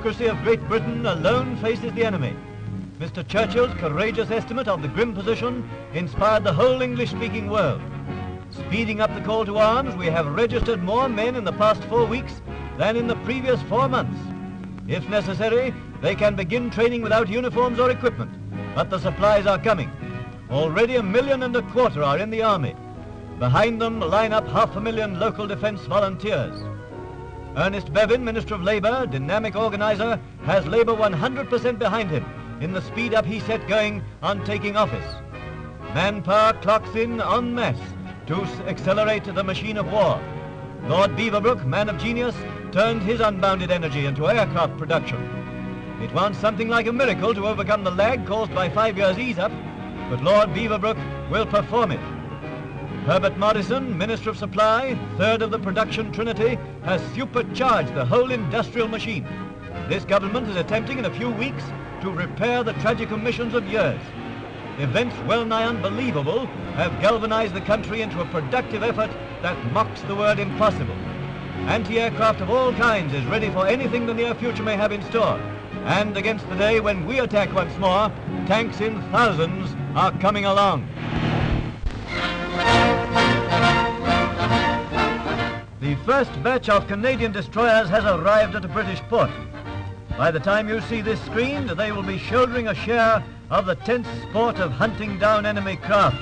democracy of Great Britain alone faces the enemy. Mr. Churchill's courageous estimate of the grim position inspired the whole English-speaking world. Speeding up the call to arms, we have registered more men in the past 4 weeks than in the previous 4 months. If necessary, they can begin training without uniforms or equipment, but the supplies are coming. Already 1.25 million are in the army. Behind them line up 500,000 local defence volunteers. Ernest Bevin, Minister of Labour, dynamic organiser, has Labour 100% behind him in the speed up he set going on taking office. Manpower clocks in en masse to accelerate the machine of war. Lord Beaverbrook, man of genius, turned his unbounded energy into aircraft production. It wants something like a miracle to overcome the lag caused by 5 years ease-up, but Lord Beaverbrook will perform it. Herbert Morrison, Minister of Supply, third of the production trinity, has supercharged the whole industrial machine. This government is attempting in a few weeks to repair the tragic omissions of years. Events well nigh unbelievable have galvanized the country into a productive effort that mocks the word impossible. Anti-aircraft of all kinds is ready for anything the near future may have in store. And against the day when we attack once more, tanks in thousands are coming along. The first batch of Canadian destroyers has arrived at a British port. By the time you see this screened, they will be shouldering a share of the tense sport of hunting down enemy craft.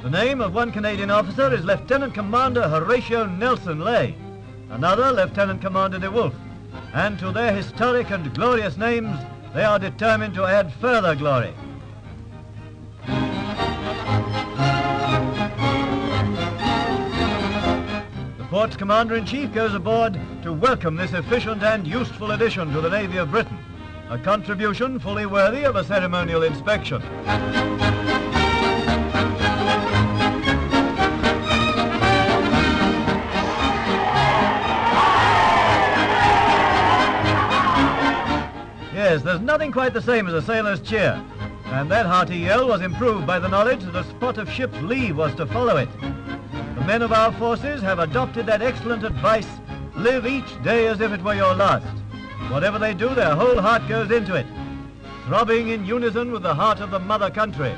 The name of one Canadian officer is Lieutenant Commander Horatio Nelson Lay, another Lieutenant Commander de Wolfe, and to their historic and glorious names they are determined to add further glory. The port's Commander-in-Chief goes aboard to welcome this efficient and useful addition to the Navy of Britain, a contribution fully worthy of a ceremonial inspection. Yes, there's nothing quite the same as a sailor's cheer, and that hearty yell was improved by the knowledge that a spot of ship's lee was to follow it. The men of our forces have adopted that excellent advice, live each day as if it were your last. Whatever they do, their whole heart goes into it, throbbing in unison with the heart of the mother country.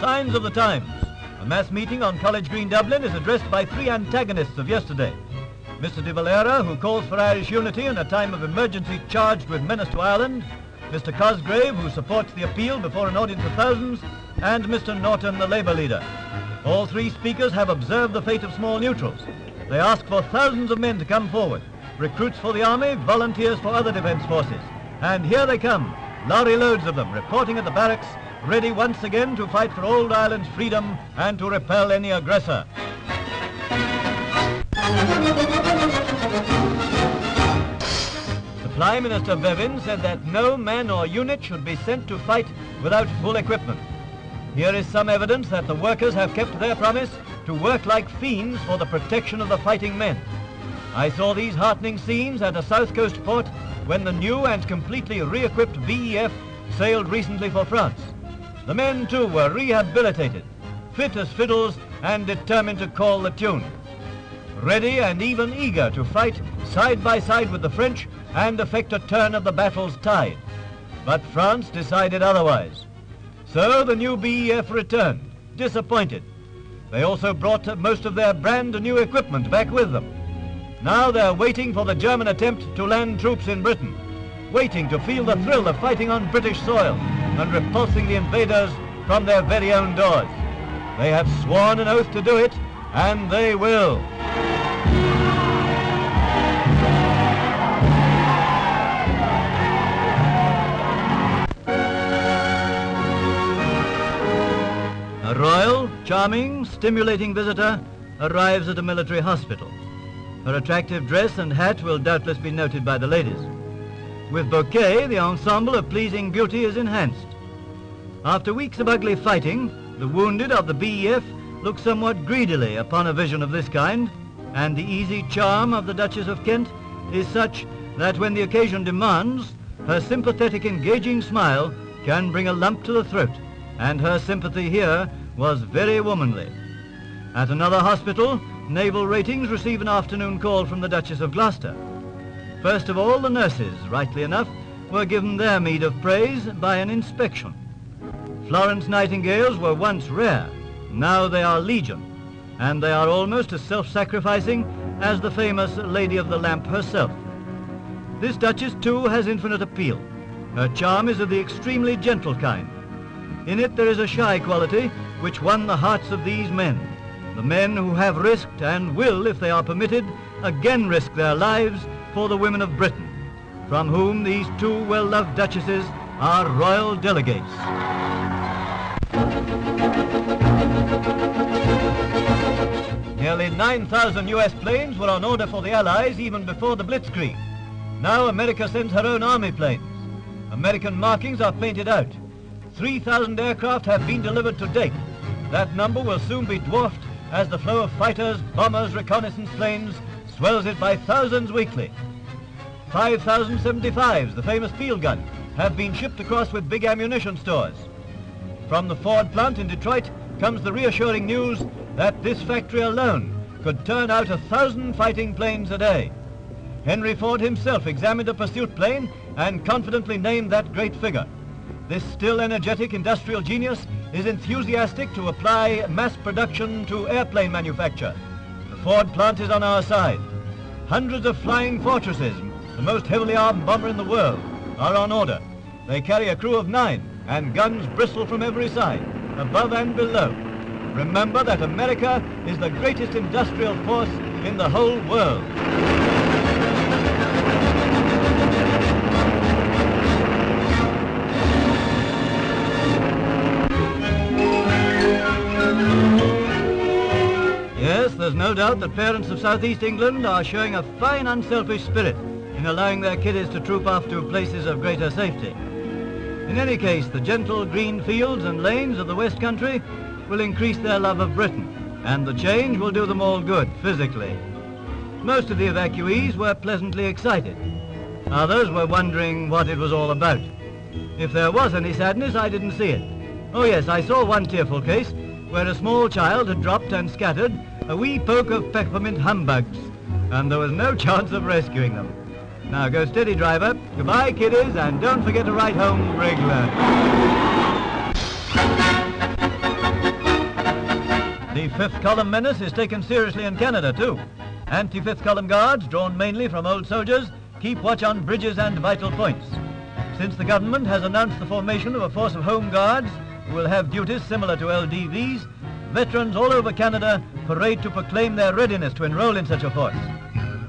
Signs of the times. A mass meeting on College Green, Dublin, is addressed by 3 antagonists of yesterday. Mr. de Valera, who calls for Irish unity in a time of emergency charged with menace to Ireland, Mr. Cosgrave, who supports the appeal before an audience of thousands, and Mr. Norton, the Labour leader. All 3 speakers have observed the fate of small neutrals. They ask for thousands of men to come forward, recruits for the army, volunteers for other defence forces. And here they come, lorry loads of them, reporting at the barracks, ready once again to fight for old Ireland's freedom and to repel any aggressor. Supply Minister Bevin said that no man or unit should be sent to fight without full equipment. Here is some evidence that the workers have kept their promise to work like fiends for the protection of the fighting men. I saw these heartening scenes at a South Coast port when the new and completely re-equipped B.E.F. sailed recently for France. The men, too, were rehabilitated, fit as fiddles and determined to call the tune. Ready and even eager to fight side by side with the French and effect a turn of the battle's tide. But France decided otherwise. So the new B.E.F. returned, disappointed. They also brought most of their brand new equipment back with them. Now they're waiting for the German attempt to land troops in Britain, waiting to feel the thrill of fighting on British soil and repulsing the invaders from their very own doors. They have sworn an oath to do it, and they will. A royal, charming, stimulating visitor arrives at a military hospital. Her attractive dress and hat will doubtless be noted by the ladies. With bouquet, the ensemble of pleasing beauty is enhanced. After weeks of ugly fighting, the wounded of the B.E.F. look somewhat greedily upon a vision of this kind, and the easy charm of the Duchess of Kent is such that when the occasion demands, her sympathetic, engaging smile can bring a lump to the throat, and her sympathy here was very womanly. At another hospital, naval ratings receive an afternoon call from the Duchess of Gloucester. First of all, the nurses, rightly enough, were given their meed of praise by an inspection. Florence Nightingales were once rare, now they are legion, and they are almost as self-sacrificing as the famous Lady of the Lamp herself. This Duchess, too, has infinite appeal. Her charm is of the extremely gentle kind. In it there is a shy quality which won the hearts of these men, the men who have risked and will, if they are permitted, again risk their lives for the women of Britain, from whom these two well-loved duchesses are royal delegates. Nearly 9,000 US planes were on order for the Allies even before the Blitzkrieg. Now America sends her own army planes. American markings are painted out. 3,000 aircraft have been delivered to date. That number will soon be dwarfed as the flow of fighters, bombers, reconnaissance planes swells it by thousands weekly. 5,075s, the famous field gun, have been shipped across with big ammunition stores. From the Ford plant in Detroit comes the reassuring news that this factory alone could turn out 1,000 fighting planes a day. Henry Ford himself examined a pursuit plane and confidently named that great figure. This still energetic industrial genius is enthusiastic to apply mass production to airplane manufacture. The Ford plant is on our side. Hundreds of flying fortresses, the most heavily armed bomber in the world, are on order. They carry a crew of 9 and guns bristle from every side, above and below. Remember that America is the greatest industrial force in the whole world. Yes, there's no doubt that parents of southeast England are showing a fine unselfish spirit in allowing their kiddies to troop off to places of greater safety. In any case, the gentle green fields and lanes of the West Country will increase their love of Britain, and the change will do them all good physically. Most of the evacuees were pleasantly excited. Others were wondering what it was all about. If there was any sadness, I didn't see it. Oh yes, I saw one tearful case where a small child had dropped and scattered a wee poke of peppermint humbugs, and there was no chance of rescuing them. Now go steady, driver. Goodbye, kiddies, and don't forget to write home regular. The fifth column menace is taken seriously in Canada, too. Anti-fifth column guards, drawn mainly from old soldiers, keep watch on bridges and vital points. Since the government has announced the formation of a force of home guards who will have duties similar to LDVs, veterans all over Canada parade to proclaim their readiness to enroll in such a force.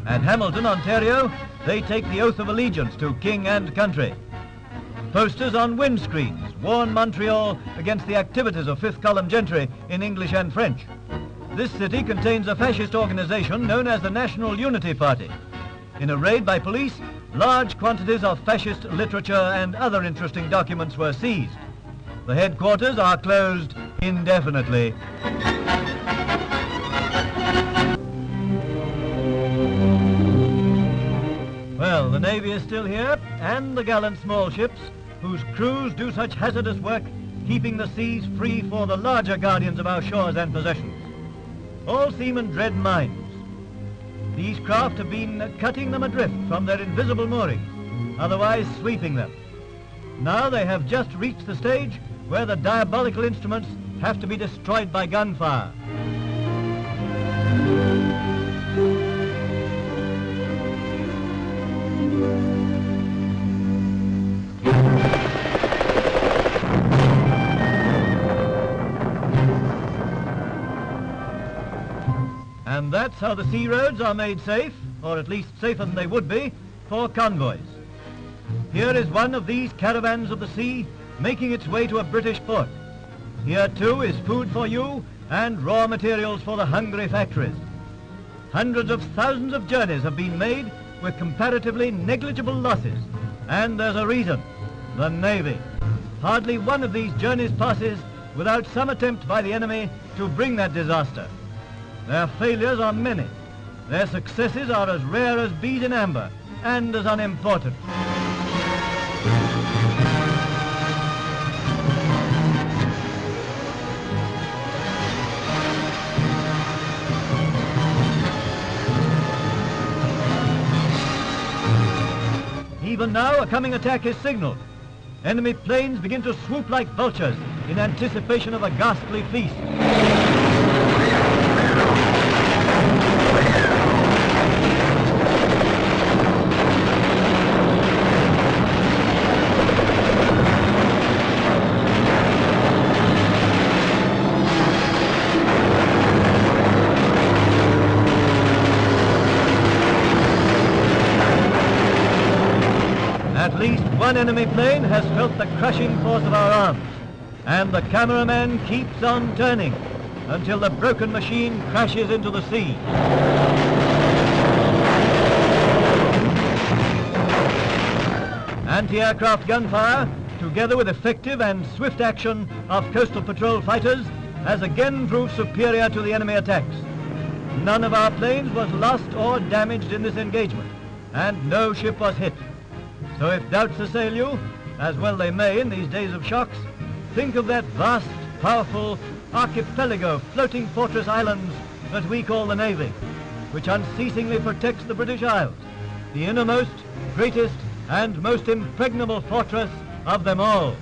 At Hamilton, Ontario, they take the oath of allegiance to king and country. Posters on windscreens warn Montreal against the activities of fifth column gentry in English and French. This city contains a fascist organization known as the National Unity Party. In a raid by police, large quantities of fascist literature and other interesting documents were seized. The headquarters are closed indefinitely. Well, the Navy is still here, and the gallant small ships, whose crews do such hazardous work, keeping the seas free for the larger guardians of our shores and possessions. All seamen dread mines. These craft have been cutting them adrift from their invisible moorings, otherwise sweeping them. Now they have just reached the stage where the diabolical instruments have to be destroyed by gunfire. And that's how the sea roads are made safe, or at least safer than they would be, for convoys. Here is one of these caravans of the sea making its way to a British port. Here too is food for you and raw materials for the hungry factories. Hundreds of thousands of journeys have been made with comparatively negligible losses, and there's a reason: the Navy. Hardly one of these journeys passes without some attempt by the enemy to bring that disaster. Their failures are many. Their successes are as rare as bees in amber, and as unimportant. Even now, a coming attack is signaled. Enemy planes begin to swoop like vultures in anticipation of a ghastly feast. At least one enemy plane has felt the crushing force of our arms, and the cameraman keeps on turning until the broken machine crashes into the sea. Anti-aircraft gunfire, together with effective and swift action of coastal patrol fighters, has again proved superior to the enemy attacks. None of our planes was lost or damaged in this engagement, and no ship was hit. So if doubts assail you, as well they may in these days of shocks, think of that vast, powerful archipelago of floating fortress islands that we call the Navy, which unceasingly protects the British Isles, the innermost, greatest, and most impregnable fortress of them all.